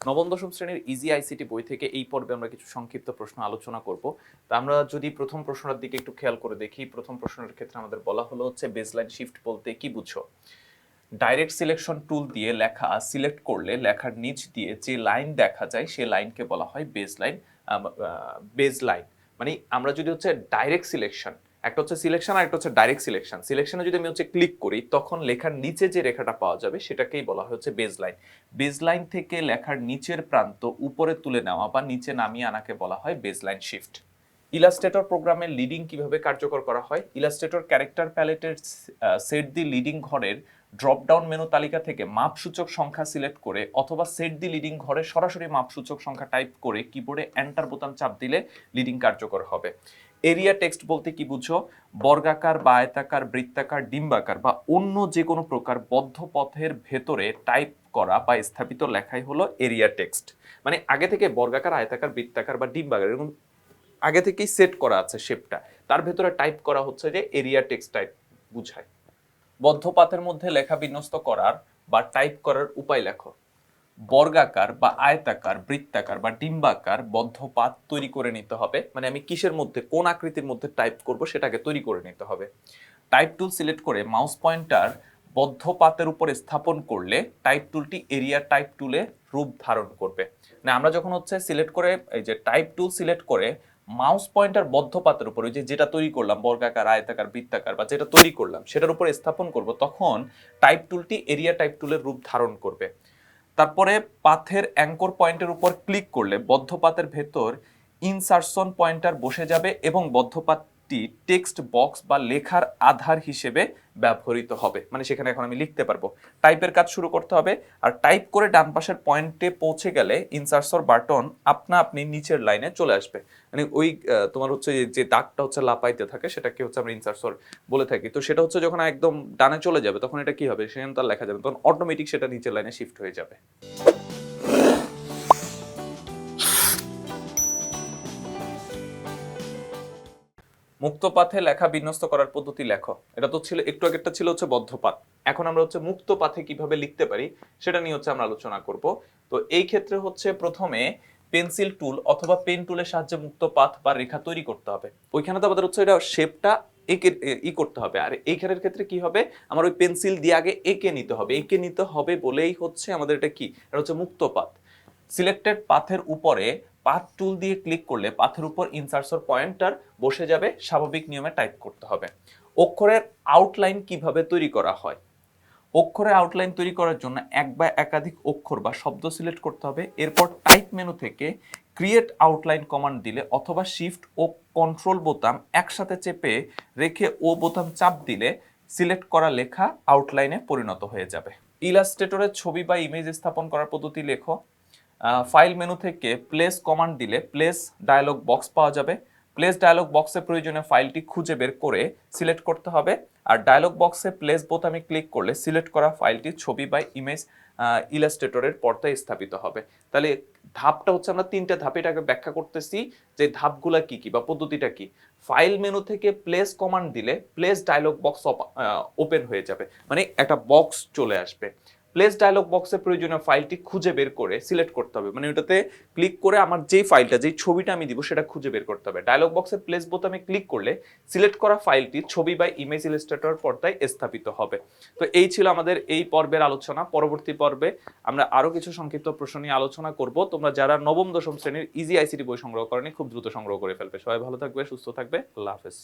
নবম দশম শ্রেণীর ইজি আইসিটি বই থেকে এই পর্বে আমরা কিছু সংক্ষিপ্ত প্রশ্ন আলোচনা করব। তা আমরা যদি প্রথম প্রশ্নটার দিকে একটু খেয়াল করে দেখি, প্রথম প্রশ্নের ক্ষেত্রে আমাদের বলা হলো হচ্ছে বেসলাইন শিফট বলতে কি বুঝো। ডাইরেক্ট সিলেকশন টুল দিয়ে লেখা সিলেক্ট করলে লেখার নিচ দিয়ে যে লাইন দেখা যায় সে লাইনকে বলা হয় বেসলাইন। বেসলাইন মানে আমরা যদি হচ্ছে ডাইরেক্ট সিলেকশন, একটা হচ্ছে সিলেকশন আর একটা হচ্ছে ডাইরেক্ট সিলেকশন, সিলেকশনে যদি আমি হচ্ছে ক্লিক করি তখন লেখার নিচে যে রেখাটা পাওয়া যাবে সেটাকেই বলা হয় হচ্ছে বেসলাইন। বেসলাইন থেকে লেখার নিচের প্রান্ত উপরে তুলে নেওয়া বা নিচে নামিয়ে আনাকে বলা হয় বেসলাইন শিফট। ইলাস্ট্রেটর প্রোগ্রামের লিডিং কিভাবে কার্যকর করা হয়। ইলাস্ট্রেটর ক্যারেক্টার প্যালেটের সেট দি লিডিং ঘরের ড্রপ ডাউন মেনু তালিকা থেকে মাপসূচক সংখ্যা সিলেক্ট করে অথবা সেট দি লিডিং ঘরে সরাসরি মাপসূচক সংখ্যা টাইপ করে কিবোর্ডে এন্টার বোতাম চাপ দিলে লিডিং কার্যকর হবে। এরিয়া টেক্সট বলতে কি বুঝো। বর্গাকার বা আয়তাকার, বৃত্তাকার, ডিম্বাকার বা অন্য যে কোনো প্রকার বদ্ধ পথের ভেতরে টাইপ করা বা স্থাপিত লেখাই হলো এরিয়া টেক্সট। মানে আগে থেকে বর্গাকার, আয়তাকার, বৃত্তাকার বা ডিম্বাকার এরকম আগে থেকেই সেট করা আছে শেপটা, তার ভেতরে টাইপ করা হচ্ছে যে এরিয়া টেক্সট টাইপ বুঝায়। বদ্ধ পাতের মধ্যে লেখা বিন্যস্ত করার বা টাইপ করার উপায় লেখো। বর্গাকার বা আয়তাকার, বৃত্তাকার বা ডিম্বাকার বদ্ধ পাত তৈরি করে নিতে হবে। মানে আমি কিসের মধ্যে, কোন আকৃতির মধ্যে টাইপ করব সেটাকে তৈরি করে নিতে হবে। টাইপ টুল সিলেক্ট করে মাউস পয়েন্টার বদ্ধ পাতের উপর স্থাপন করলে টাইপ টুলটি এরিয়া টাইপ টুলে রূপ ধারণ করবে। মানে আমরা যখন হচ্ছে সিলেক্ট করে এই যে টাইপ টুল সিলেক্ট করে মাউস পয়েন্টার বদ্ধ পাতের উপর ওই যে যেটা তৈরি করলাম বর্গাকার, আয়তাকার, বৃত্তাকার বা যেটা তৈরি করলাম সেটার উপর স্থাপন করব, তখন টাইপ টুলটি এরিয়া টাইপ টুলের রূপ ধারণ করবে। তারপরে পাথের অ্যাঙ্কর পয়েন্টের উপর ক্লিক করলে বদ্ধ পাতের ভেতর ইনসারশন পয়েন্টার বসে যাবে এবং বদ্ধ পাতটি টেক্সট বক্স বা লেখার আধার হিসেবে ব্যবহৃত হবে। মানে সেখানে এখন আমি লিখতে পারবো। টাইপের কাজ শুরু করতে হবে, আর টাইপ করে ডান পাশের পয়েন্টে পৌঁছে গেলে ইনসারশন বাটন আপনা আপনি নিচের লাইনে চলে আসবে। মানে ওই তোমার হচ্ছে যে দাগটা হচ্ছে লাপাইতে থাকে সেটাকে হচ্ছে আমরা ইনসারশন বলে থাকি। তো সেটা হচ্ছে যখন একদম ডানে চলে যাবে তখন এটা কি হবে, সেখানে তার লেখা যাবে, তখন অটোমেটিক সেটা নিচের লাইনে শিফট হয়ে যাবে। মুক্ত পাথে লেখা বিন্যস্ত করার পদ্ধতি লেখো। এটা তো ছিল একটু আগেরটা ছিল হচ্ছে বদ্ধ পাত, এখন আমরা হচ্ছে মুক্ত পাথে কিভাবে লিখতে পারি সেটা নিয়ে হচ্ছে আমরা আলোচনা করব। তো এই ক্ষেত্রে হচ্ছে প্রথমে পেন্সিল টুল অথবা পেন টুলের সাহায্যে মুক্ত পাথ বা রেখা তৈরি করতে হবে। ওইখানে তো আমাদের হচ্ছে এটা শেপটা এঁকে করতে হবে, আর এইখানের ক্ষেত্রে কি হবে, আমার ওই পেন্সিল দিয়ে আগে এঁকে নিতে হবে। এঁকে নিতে হবে বলেই হচ্ছে আমাদের এটা কি, এটা হচ্ছে মুক্ত পাথ। সিলেক্টেড পাথের উপরে পাথ টুল দিয়ে ক্লিক করলে পাথের উপর ইনসার্সর পয়েন্টার বসে যাবে, স্বাভাবিক নিয়মে টাইপ করতে হবে। অক্ষরের আউটলাইন কিভাবে তৈরি করা হয়। অক্ষরের আউটলাইন তৈরি করার জন্য এক বা একাধিক অক্ষর বা শব্দ সিলেক্ট করতে হবে। এরপর টাইপ মেনু থেকে ক্রিয়েট আউটলাইন কমান্ড দিলে অথবা শিফট ও কন্ট্রোল বোতাম একসাথে চেপে রেখে ও বোতাম চাপ দিলে সিলেক্ট করা লেখা আউটলাইনে পরিণত হয়ে যাবে। ইলাস্ট্রেটরের ছবি বা ইমেজ স্থাপন করার পদ্ধতি লেখো। ফাইল মেনু থেকে প্লেস কমান্ড দিলে প্লেস ডায়লগ বক্স পাওয়া যাবে। প্লেস ডায়লগ বক্সে প্রয়োজনীয় ফাইলটি খুঁজে বের করে সিলেক্ট করতে হবে, আর ডায়লগ বক্সে প্লেস বোতামে ক্লিক করলে সিলেক্ট করা ফাইলটি ছবি বা ইমেজ ইলাস্ট্রেটরের পর্দায় স্থাপিত হবে। তাহলে ধাপটা হচ্ছে আমরা তিনটা ধাপে এটাকে ব্যাখ্যা করতেছি যে ধাপগুলা কি কি বা পদ্ধতিটা কি। ফাইল মেনু থেকে প্লেস কমান্ড দিলে প্লেস ডায়লগ বক্স ওপেন হয়ে যাবে, মানে একটা বক্স চলে আসবে। প্লেস ডায়লগ বক্সে প্রয়োজনীয় ফাইলটি খুঁজে বের করে সিলেক্ট করতে হবে, মানে ওটাতে ক্লিক করে আমার যেই ফাইলটা, যেই ছবিটা আমি দিব সেটা খুঁজে বের করতে হবে। ডায়লগ বক্সে প্লেস বোতামে ক্লিক করলে সিলেক্ট করা ফাইলটি ছবি বা ইমেজ ইলাস্ট্রেটর পর্দায় স্থাপিত হবে। তো এই ছিল আমাদের এই পর্বের আলোচনা। পরবর্তী পর্বে আমরা আরো কিছু সংক্ষিপ্ত প্রশ্ন নিয়ে আলোচনা করব। তোমরা যারা নবম দশম শ্রেণীর ইজি আইসিটি বই সংগ্রহ করেনি খুব দ্রুত সংগ্রহ করে ফেলবে। সবাই ভালো থাকবে, সুস্থ থাকবে, আল্লাহ হাফেজ।